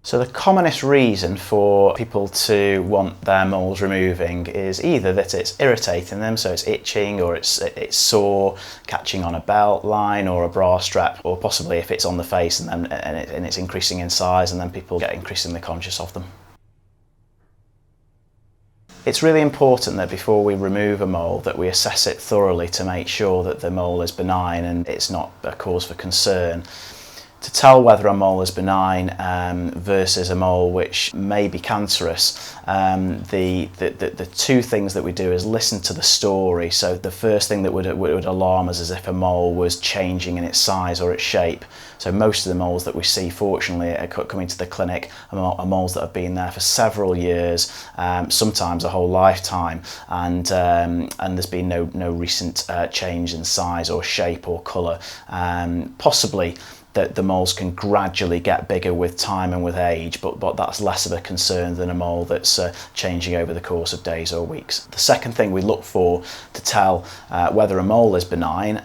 So the commonest reason for people to want their moles removing is either that it's irritating them, so it's itching, or it's sore, catching on a belt line or a bra strap, or possibly if it's on the face and it's increasing in size, and then people get increasingly conscious of them. It's really important that before we remove a mole that we assess it thoroughly to make sure that the mole is benign and it's not a cause for concern. To tell whether a mole is benign versus a mole which may be cancerous, the two things that we do is listen to the story. So the first thing that would alarm us is if a mole was changing in its size or its shape. So most of the moles that we see, fortunately, are coming to the clinic are moles that have been there for several years, sometimes a whole lifetime, and there's been no recent change in size or shape or colour. Possibly that the moles can gradually get bigger with time and with age, but that's less of a concern than a mole that's changing over the course of days or weeks. The second thing we look for to tell whether a mole is benign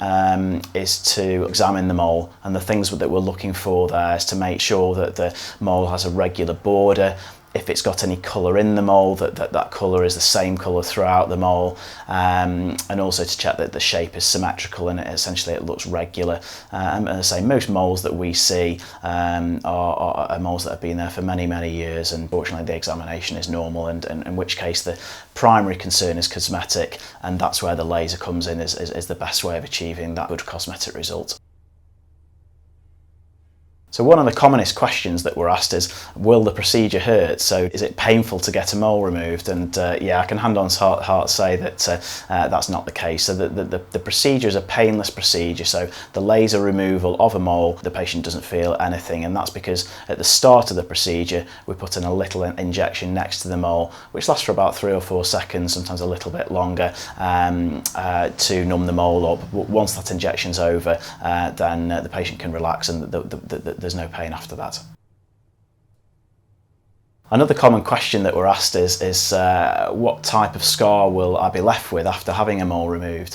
is to examine the mole, and the things that we're looking for there is to make sure that the mole has a regular border. If it's got any colour in the mole, that colour is the same colour throughout the mole, and also to check that the shape is symmetrical and essentially it looks regular. And as I say, most moles that we see are moles that have been there for many years, and fortunately the examination is normal, and in which case the primary concern is cosmetic, and that's where the laser comes in is the best way of achieving that good cosmetic result. So one of the commonest questions that we're asked is, will the procedure hurt? So is it painful to get a mole removed? And yeah, I can hand on heart say that that's not the case. So the procedure is a painless procedure. So the laser removal of a mole, the patient doesn't feel anything, and that's because at the start of the procedure we put in a little injection next to the mole, which lasts for about 3 or 4 seconds, sometimes a little bit longer, to numb the mole up. Once that injection's over, then the patient can relax, and there's no pain after that. Another common question that we're asked is what type of scar will I be left with after having a mole removed?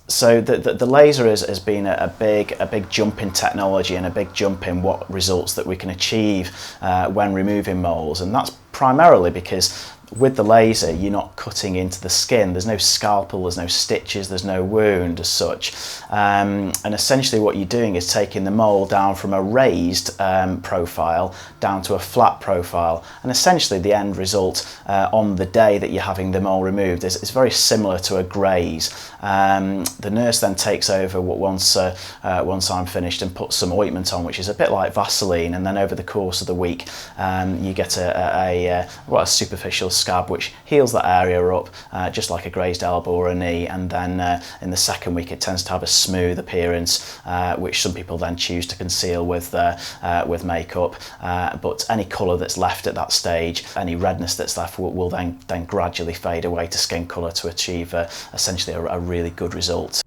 So the laser has been a big jump in technology and a big jump in what results that we can achieve when removing moles, and that's primarily because with the laser you're not cutting into the skin. There's no scalpel, there's no stitches, there's no wound as such, and essentially what you're doing is taking the mole down from a raised profile down to a flat profile, and essentially the end result on the day that you're having the mole removed is very similar to a graze. The nurse then takes over once I'm finished and puts some ointment on, which is a bit like Vaseline, and then over the course of the week you get a superficial scab which heals that area up just like a grazed elbow or a knee, and then in the second week it tends to have a smooth appearance, which some people then choose to conceal with makeup, but any colour that's left at that stage, any redness that's left will then gradually fade away to skin colour to achieve essentially a really good result.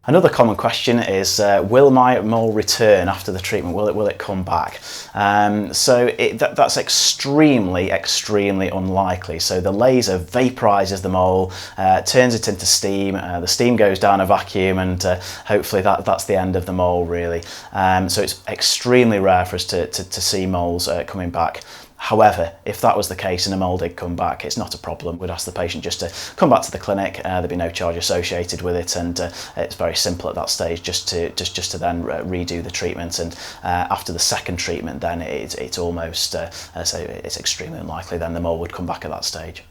Another common question is, will my mole return after the treatment? Will it come back? So that's extremely unlikely. So the laser vaporizes the mole, turns it into steam, the steam goes down a vacuum, and hopefully that's the end of the mole really. So it's extremely rare for us to see moles coming back. However, if that was the case and a mole did come back, it's not a problem. We'd ask the patient just to come back to the clinic. There'd be no charge associated with it, and it's very simple at that stage just to then redo the treatment. And after the second treatment, then it's almost so it's extremely unlikely then the mole would come back at that stage.